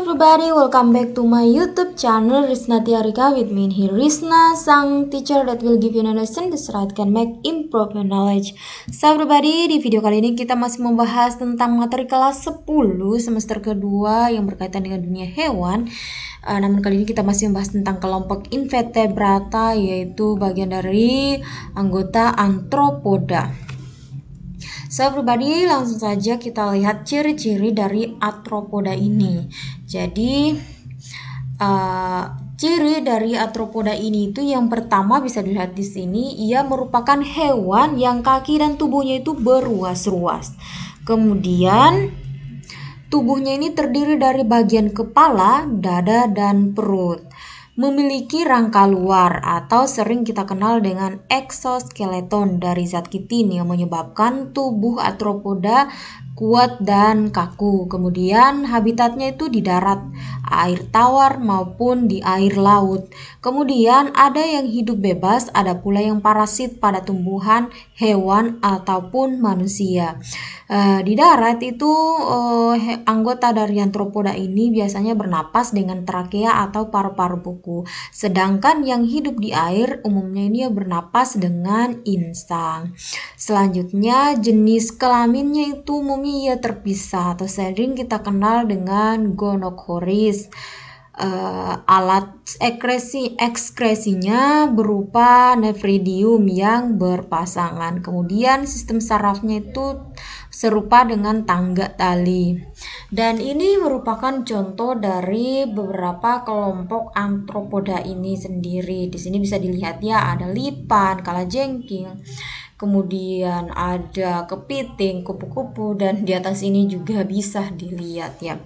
everybody, welcome back to my YouTube channel Risna Tiarika with me here Risna, sang teacher that will give you knowledge this right can make improve your knowledge. So everybody, di video kali ini kita masih membahas tentang materi kelas 10 semester kedua yang berkaitan dengan dunia hewan. Namun kali ini kita masih membahas tentang kelompok Invertebrata, yaitu bagian dari anggota Arthropoda. So everybody, langsung saja kita lihat ciri-ciri dari Arthropoda ini. Jadi ciri dari Arthropoda ini itu yang pertama bisa dilihat di sini, ia merupakan hewan yang kaki dan tubuhnya itu beruas-ruas. Kemudian tubuhnya ini terdiri dari bagian kepala, dada, dan perut. Memiliki rangka luar atau sering kita kenal dengan exoskeleton dari zat kitin yang menyebabkan tubuh Arthropoda kuat dan kaku. Kemudian habitatnya itu di darat, air tawar maupun di air laut. Kemudian ada yang hidup bebas, ada pula yang parasit pada tumbuhan, hewan ataupun manusia. Di darat itu anggota dari Arthropoda ini biasanya bernapas dengan trakea atau paru-paru buku. Sedangkan yang hidup di air umumnya ini bernapas dengan insang. Selanjutnya jenis kelaminnya itu umumnya terpisah atau sering kita kenal dengan gonocoris. Alat ekskresinya berupa nephridium yang berpasangan. Kemudian sistem sarafnya itu serupa dengan tangga tali. Dan ini merupakan contoh dari beberapa kelompok Arthropoda ini sendiri. Di sini bisa dilihat ya, ada lipan, kalajengking, kemudian ada kepiting, kupu-kupu, dan di atas ini juga bisa dilihat ya.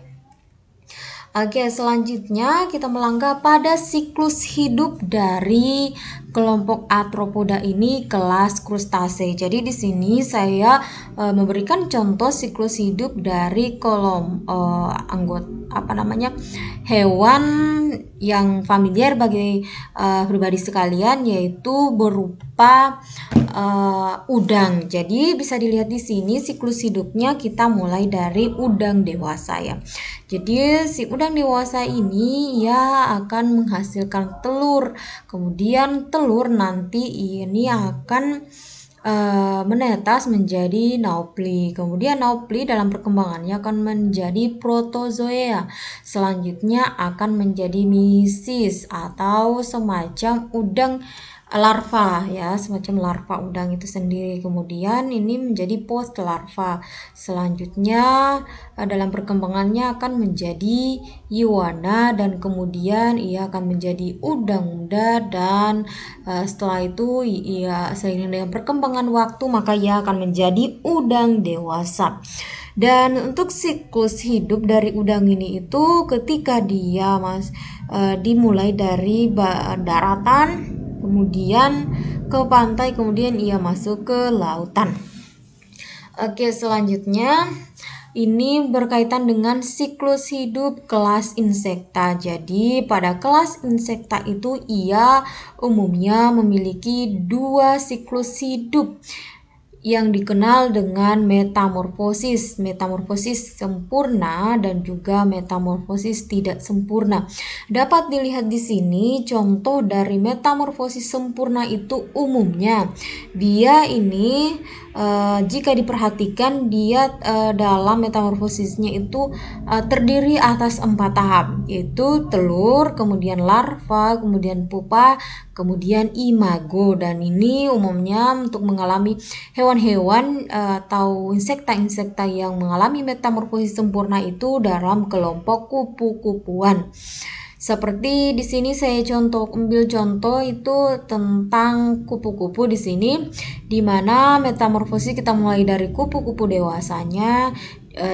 Oke, selanjutnya kita melangkah pada siklus hidup dari kelompok Arthropoda ini, kelas krustase. Jadi di sini saya memberikan contoh siklus hidup dari hewan yang familiar bagi pribadi sekalian, yaitu berupa udang. Jadi bisa dilihat di sini siklus hidupnya kita mulai dari udang dewasa ya. Jadi si udang dewasa ini ya akan menghasilkan telur. Kemudian telur nanti ini akan menetas menjadi naupli. Kemudian naupli dalam perkembangannya akan menjadi protozoea. Selanjutnya akan menjadi meiosis atau semacam udang larva ya, semacam larva udang itu sendiri. Kemudian ini menjadi post larva. Selanjutnya dalam perkembangannya akan menjadi iguana, dan kemudian ia akan menjadi udang muda, dan setelah itu ia seiring dengan perkembangan waktu maka ia akan menjadi udang dewasa. Dan untuk siklus hidup dari udang ini itu ketika dia dimulai dari daratan, kemudian ke pantai, kemudian ia masuk ke lautan. Oke, selanjutnya ini berkaitan dengan siklus hidup kelas insekta. Jadi pada kelas insekta itu ia umumnya memiliki dua siklus hidup yang dikenal dengan metamorfosis sempurna dan juga metamorfosis tidak sempurna. Dapat dilihat di sini contoh dari metamorfosis sempurna itu umumnya dia ini jika diperhatikan dia dalam metamorfosisnya itu terdiri atas 4 tahap, yaitu telur, kemudian larva, kemudian pupa, kemudian imago. Dan ini umumnya untuk mengalami hewan-hewan atau insekta-insekta yang mengalami metamorfosis sempurna itu dalam kelompok kupu-kupuan. Seperti di sini saya ambil contoh itu tentang kupu-kupu di sini, di mana metamorfosis kita mulai dari kupu-kupu dewasanya.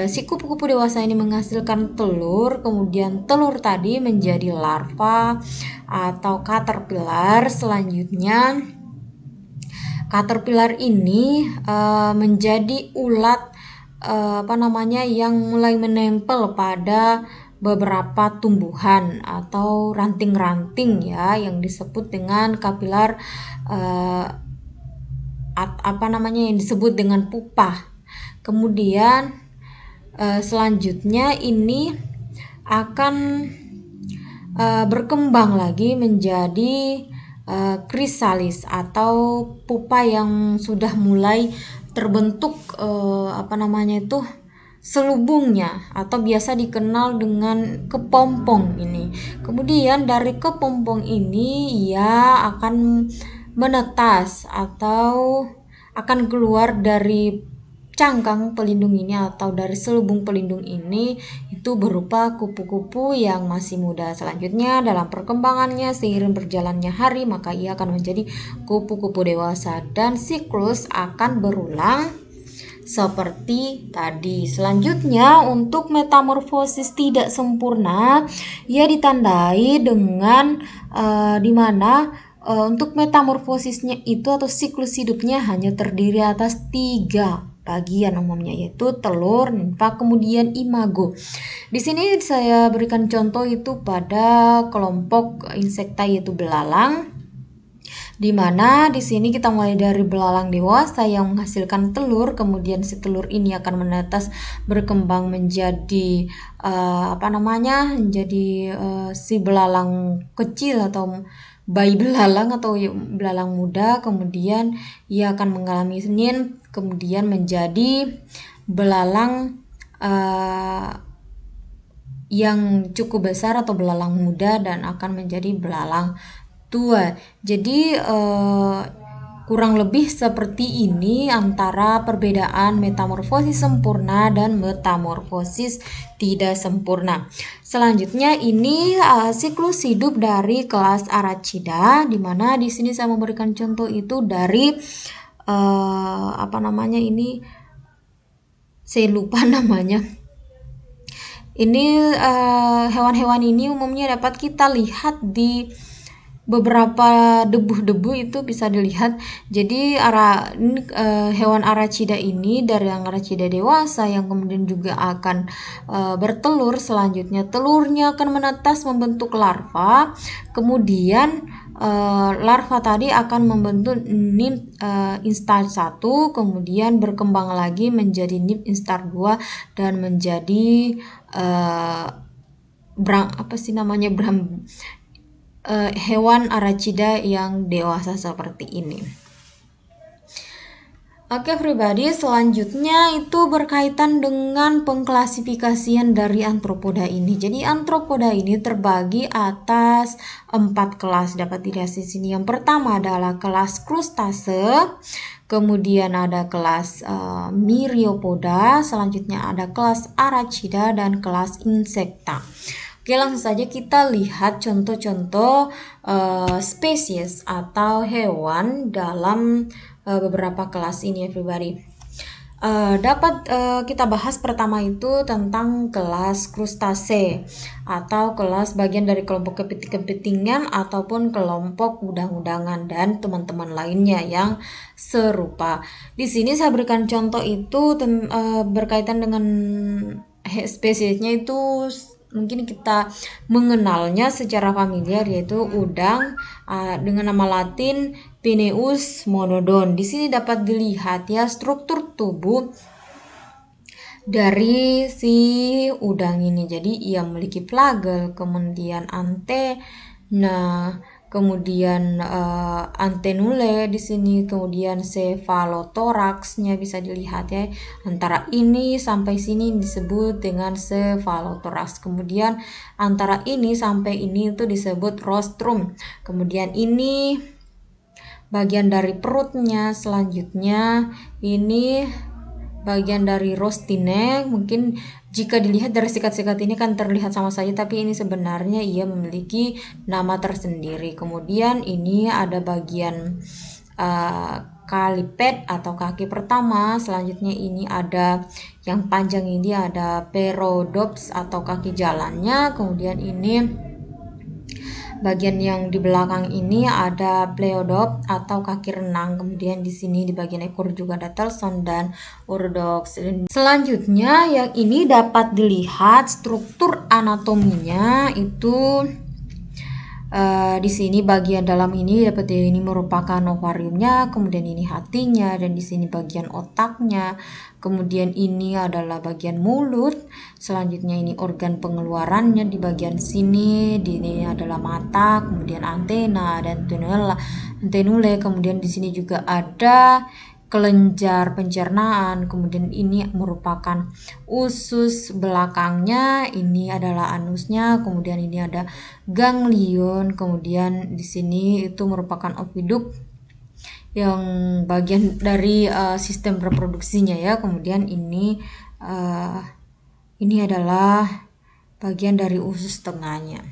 Si kupu-kupu dewasa ini menghasilkan telur, kemudian telur tadi menjadi larva atau caterpillar. Selanjutnya caterpillar ini menjadi ulat yang mulai menempel pada beberapa tumbuhan atau ranting-ranting ya, yang disebut dengan kapilar yang disebut dengan pupa. Kemudian selanjutnya ini akan berkembang lagi menjadi krisalis atau pupa yang sudah mulai terbentuk selubungnya atau biasa dikenal dengan kepompong ini. Kemudian dari kepompong ini ia akan menetas atau akan keluar dari cangkang pelindung ini atau dari selubung pelindung ini itu berupa kupu-kupu yang masih muda. Selanjutnya dalam perkembangannya seiring berjalannya hari maka ia akan menjadi kupu-kupu dewasa dan siklus akan berulang seperti tadi. Selanjutnya untuk metamorfosis tidak sempurna ia ditandai dengan dimana untuk metamorfosisnya itu atau siklus hidupnya hanya terdiri atas 3 bagian umumnya, yaitu telur, nimfa, kemudian imago. Di sini saya berikan contoh itu pada kelompok insekta yaitu belalang, di mana di sini kita mulai dari belalang dewasa yang menghasilkan telur, kemudian si telur ini akan menetas berkembang menjadi si belalang kecil atau bayi belalang atau belalang muda, kemudian ia akan mengalami senin, kemudian menjadi belalang yang cukup besar atau belalang muda dan akan menjadi belalang tua. Jadi kurang lebih seperti ini antara perbedaan metamorfosis sempurna dan metamorfosis tidak sempurna. Selanjutnya ini siklus hidup dari kelas Arachnida, di mana di sini saya memberikan contoh itu dari saya lupa namanya. Ini hewan-hewan ini umumnya dapat kita lihat di beberapa debu-debu itu bisa dilihat. Jadi hewan Arachnida ini dari yang Arachnida dewasa yang kemudian juga akan bertelur. Selanjutnya telurnya akan menetas membentuk larva, kemudian larva tadi akan membentuk nymph instar 1, kemudian berkembang lagi menjadi nymph instar 2 dan menjadi hewan Arachnida yang dewasa seperti ini. Oke everybody, selanjutnya itu berkaitan dengan pengklasifikasian dari Arthropoda ini. Jadi Arthropoda ini terbagi atas 4 kelas, dapat dilihat di sini. Yang pertama adalah kelas krustase, kemudian ada kelas Myriapoda, selanjutnya ada kelas Arachnida dan kelas Insecta. Oke, langsung saja kita lihat contoh-contoh spesies atau hewan dalam beberapa kelas ini everybody. Kita bahas pertama itu tentang kelas krustase atau kelas bagian dari kelompok kepiting-kepitingan ataupun kelompok udang-udangan dan teman-teman lainnya yang serupa. Di sini saya berikan contoh itu berkaitan dengan spesiesnya itu mungkin kita mengenalnya secara familiar, yaitu udang dengan nama Latin Peneus monodon. Di sini dapat dilihat ya struktur tubuh dari si udang ini. Jadi ia memiliki flagel, kemudian antena, kemudian antenulae di sini, kemudian cephalotoraxnya bisa dilihat ya. Antara ini sampai sini disebut dengan cephalotorax. Kemudian antara ini sampai ini itu disebut rostrum. Kemudian ini bagian dari perutnya, selanjutnya ini bagian dari rostine. Mungkin jika dilihat dari sikat-sikat ini kan terlihat sama saja, tapi ini sebenarnya ia memiliki nama tersendiri. Kemudian ini ada bagian kaliped atau kaki pertama. Selanjutnya ini ada yang panjang, ini ada perodops atau kaki jalannya. Kemudian ini bagian yang di belakang ini ada pleodops atau kaki renang. Kemudian di sini di bagian ekor juga ada telson dan urodoks. Selanjutnya yang ini dapat dilihat struktur anatominya itu Di sini bagian dalam ini dapat ini merupakan ovariumnya, kemudian ini hatinya, dan di sini bagian otaknya. Kemudian ini adalah bagian mulut. Selanjutnya ini organ pengeluarannya di bagian sini. Di ini adalah mata, kemudian antena dan tenule. Kemudian di sini juga ada kelenjar pencernaan, kemudian ini merupakan usus belakangnya, ini adalah anusnya, kemudian ini ada ganglion, kemudian di sini itu merupakan oviduk yang bagian dari sistem reproduksinya ya. Kemudian ini adalah bagian dari usus tengahnya.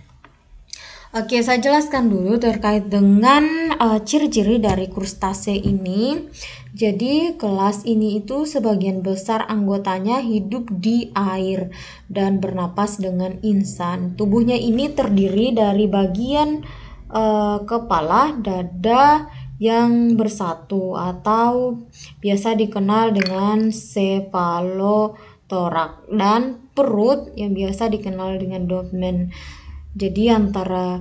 Oke, saya jelaskan dulu terkait dengan ciri-ciri dari krustase ini. Jadi, kelas ini itu sebagian besar anggotanya hidup di air dan bernapas dengan insan. Tubuhnya ini terdiri dari bagian kepala, dada yang bersatu atau biasa dikenal dengan cephalothorax, dan perut yang biasa dikenal dengan dolmen. Jadi antara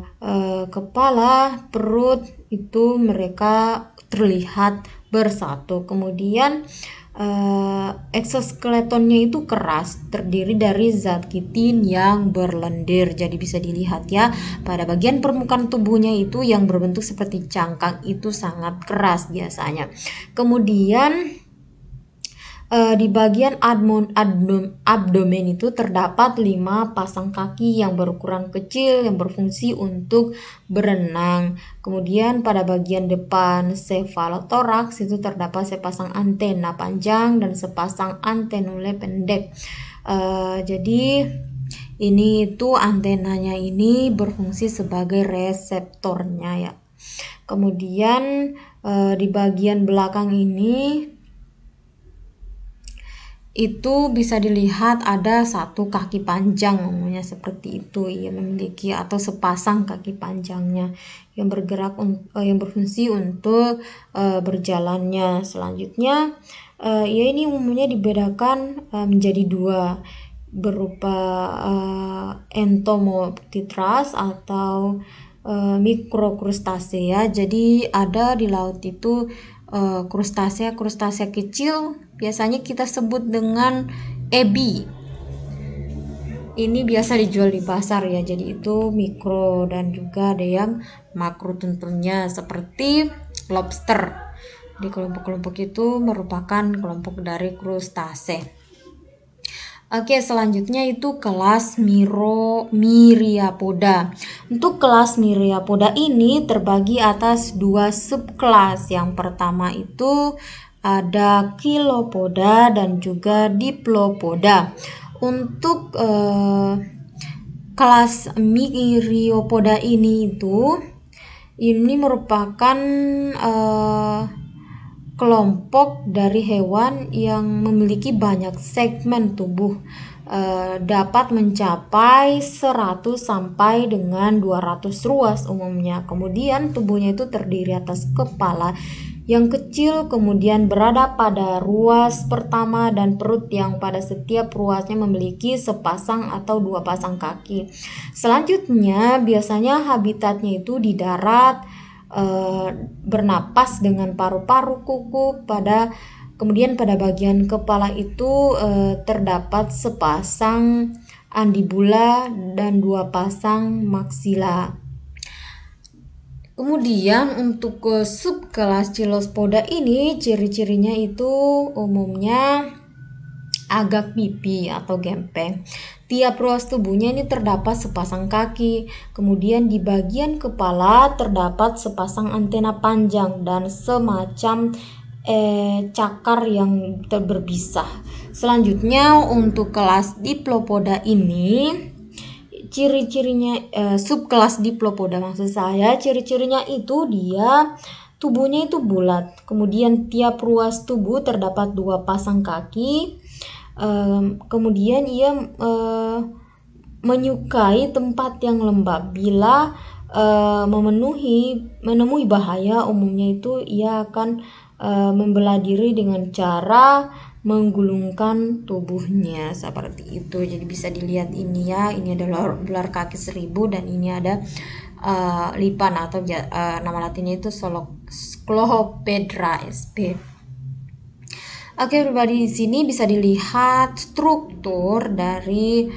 kepala, perut itu mereka terlihat bersatu. Kemudian eksoskeletonnya itu keras, terdiri dari zat kitin yang berlendir. Jadi bisa dilihat ya, pada bagian permukaan tubuhnya itu yang berbentuk seperti cangkang itu sangat keras biasanya. Kemudian di bagian abdomen itu terdapat 5 pasang kaki yang berukuran kecil yang berfungsi untuk berenang. Kemudian pada bagian depan cephalothorax itu terdapat sepasang antena panjang dan sepasang antenulae pendek. Jadi ini itu antenanya ini berfungsi sebagai reseptornya ya. Kemudian di bagian belakang ini itu bisa dilihat ada satu kaki panjang, umumnya seperti itu, ia memiliki atau sepasang kaki panjangnya yang bergerak yang berfungsi untuk berjalannya. Selanjutnya ya ini umumnya dibedakan menjadi 2, berupa entomoptitras atau mikrokrustasea. Jadi ada di laut itu krustasea kecil, biasanya kita sebut dengan ebi. Ini biasa dijual di pasar ya, jadi itu mikro, dan juga ada yang makro tentunya seperti lobster. Di kelompok-kelompok itu merupakan kelompok dari krustase. Oke, selanjutnya itu kelas Myriapoda. Untuk kelas Myriapoda ini terbagi atas 2 subkelas. Yang pertama itu ada Chilopoda dan juga Diplopoda. Untuk kelas Myriapoda ini merupakan kelompok dari hewan yang memiliki banyak segmen tubuh, dapat mencapai 100 sampai dengan 200 ruas umumnya. Kemudian tubuhnya itu terdiri atas kepala yang kecil, kemudian berada pada ruas pertama, dan perut yang pada setiap ruasnya memiliki sepasang atau 2 pasang kaki. Selanjutnya biasanya habitatnya itu di darat, bernapas dengan paru-paru, kuku, kemudian pada bagian kepala itu terdapat sepasang andibula dan 2 pasang maksila. Kemudian untuk subkelas Chilopoda ini ciri-cirinya itu umumnya agak pipi atau gempeng. Tiap ruas tubuhnya ini terdapat sepasang kaki. Kemudian di bagian kepala terdapat sepasang antena panjang dan semacam cakar yang berpisah. Selanjutnya untuk kelas Diplopoda ini, ciri-cirinya subkelas Diplopoda maksud saya, ciri-cirinya itu dia tubuhnya itu bulat. Kemudian tiap ruas tubuh terdapat 2 pasang kaki. Kemudian ia menyukai tempat yang lembab. Bila menemui bahaya, umumnya itu ia akan membela diri dengan cara menggulungkan tubuhnya seperti itu. Jadi bisa dilihat ini ya, ini adalah ular kaki 1000 dan ini ada lipan atau nama latinnya itu Scolopendra sp. Oke, pribadi di sini bisa dilihat struktur dari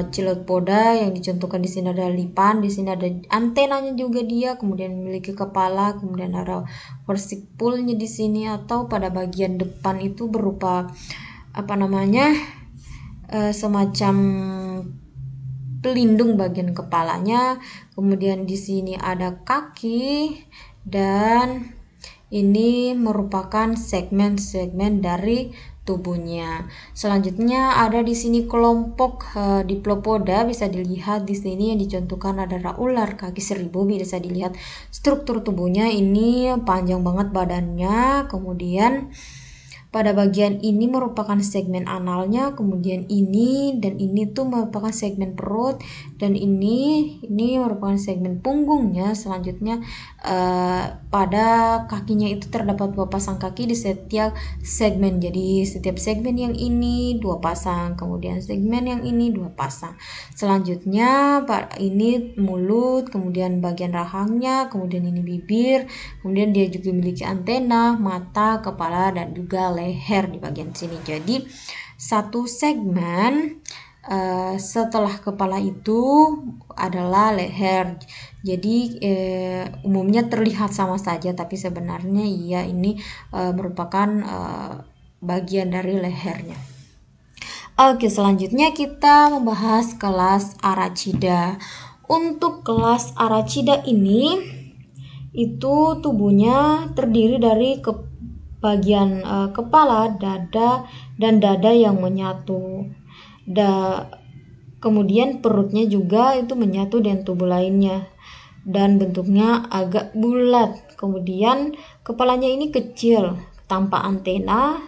Chilopoda yang dicontohkan di sini ada lipan, di sini ada antenanya juga dia, kemudian memiliki kepala, kemudian ada versikulnya di sini, atau pada bagian depan itu berupa semacam pelindung bagian kepalanya. Kemudian di sini ada kaki dan ini merupakan segmen-segmen dari tubuhnya. Selanjutnya ada di sini kelompok Diplopoda, bisa dilihat di sini yang dicontohkan adalah ular kaki 1000. Bisa dilihat struktur tubuhnya, ini panjang banget badannya, kemudian pada bagian ini merupakan segmen analnya, kemudian ini dan ini tuh merupakan segmen perut, dan ini merupakan segmen punggungnya. Selanjutnya pada kakinya itu terdapat 2 pasang kaki di setiap segmen. Jadi setiap segmen yang ini 2 pasang, kemudian segmen yang ini 2 pasang. Selanjutnya ini mulut, kemudian bagian rahangnya, kemudian ini bibir, kemudian dia juga memiliki antena, mata, kepala, dan juga leher di bagian sini. Jadi satu segmen setelah kepala itu adalah leher. Jadi umumnya terlihat sama saja, tapi sebenarnya ini merupakan bagian dari lehernya. Oke, selanjutnya kita membahas kelas Arachnida. Untuk kelas Arachnida ini itu tubuhnya terdiri dari bagian kepala, dada, dan dada yang menyatu. Kemudian perutnya juga itu menyatu dengan tubuh lainnya dan bentuknya agak bulat. Kemudian kepalanya ini kecil tanpa antena.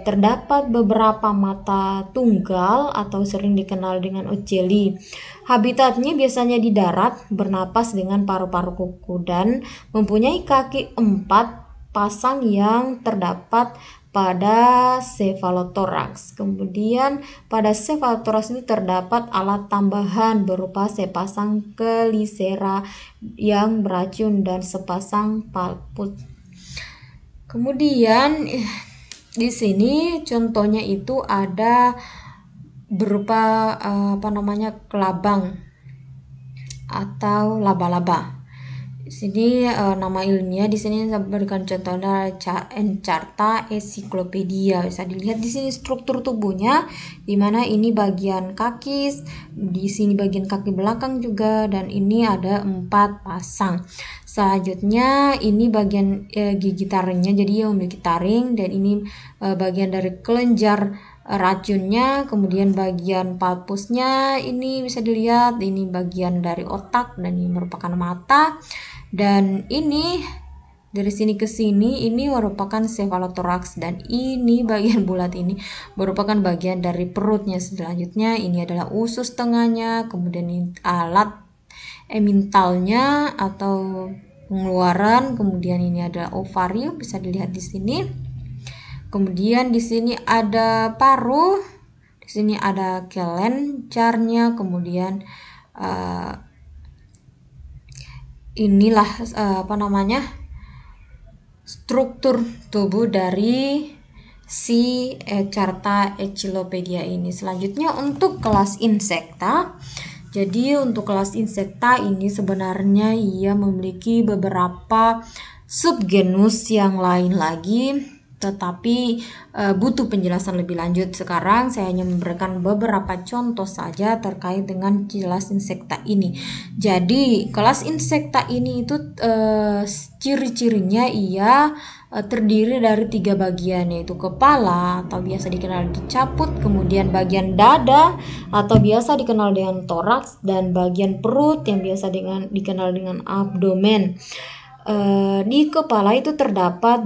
Terdapat beberapa mata tunggal atau sering dikenal dengan oceli. Habitatnya biasanya di darat, bernapas dengan paru-paru kuku, dan mempunyai kaki 4 pasang yang terdapat pada cephalothorax. Kemudian pada cephalothorax ini terdapat alat tambahan berupa sepasang kelisera yang beracun dan sepasang palpus. Kemudian di sini contohnya itu ada berupa kelabang atau laba-laba. Di sini nama ilmiah di sini saya berikan contohnya Encharta encyclopedia. Bisa dilihat di sini struktur tubuhnya, di mana ini bagian kaki, di sini bagian kaki belakang juga, dan ini ada 4 pasang. Selanjutnya ini bagian gigi taringnya, jadi dia memiliki taring, dan ini bagian dari kelenjar racunnya. Kemudian bagian palpusnya ini bisa dilihat, ini bagian dari otak, dan ini merupakan mata. Dan ini dari sini ke sini ini merupakan cephalothorax, dan ini bagian bulat ini merupakan bagian dari perutnya. Selanjutnya ini adalah usus tengahnya, kemudian ini alat emintalnya atau pengeluaran, kemudian ini adalah ovarium, bisa dilihat di sini. Kemudian di sini ada paru, di sini ada kelenjarnya, kemudian inilah struktur tubuh dari si Encharta encyclopedia ini. Selanjutnya untuk kelas insekta. Jadi untuk kelas insekta ini sebenarnya ia memiliki beberapa subgenus yang lain lagi, tetapi butuh penjelasan lebih lanjut. Sekarang saya hanya memberikan beberapa contoh saja terkait dengan kelas insekta ini. Jadi kelas insekta ini itu ciri-cirinya ia terdiri dari 3 bagian, yaitu kepala atau biasa dikenal dicaput, kemudian bagian dada atau biasa dikenal dengan toraks, dan bagian perut yang biasa dikenal dengan abdomen. Di kepala itu terdapat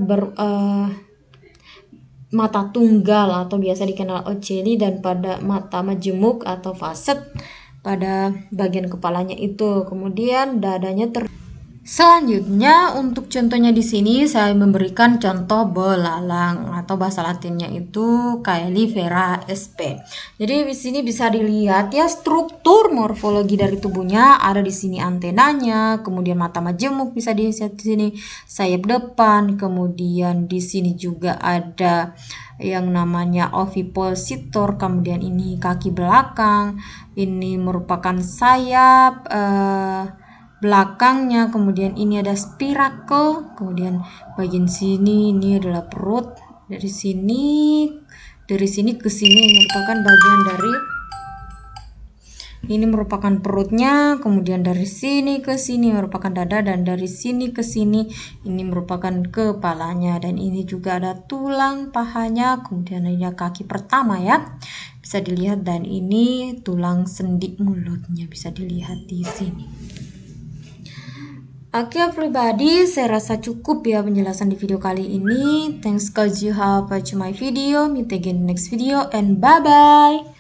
mata tunggal atau biasa dikenal oceli, dan pada mata majemuk atau faset pada bagian kepalanya itu. Kemudian dadanya Selanjutnya untuk contohnya di sini saya memberikan contoh belalang atau bahasa Latinnya itu Caelifera sp. Jadi di sini bisa dilihat ya struktur morfologi dari tubuhnya, ada di sini antenanya, kemudian mata majemuk bisa dilihat di sini, sayap depan, kemudian di sini juga ada yang namanya ovipositor, kemudian ini kaki belakang, ini merupakan sayap belakangnya, kemudian ini ada spiracle, kemudian bagian sini ini adalah perut, dari sini ke sini merupakan bagian dari ini merupakan perutnya, kemudian dari sini ke sini merupakan dada, dan dari sini ke sini ini merupakan kepalanya, dan ini juga ada tulang pahanya, kemudian ada kaki pertama ya bisa dilihat, dan ini tulang sendi mulutnya bisa dilihat di sini. Oke everybody, saya rasa cukup ya penjelasan di video kali ini. Thanks cause you have watched my video. Meet again in next video and bye bye.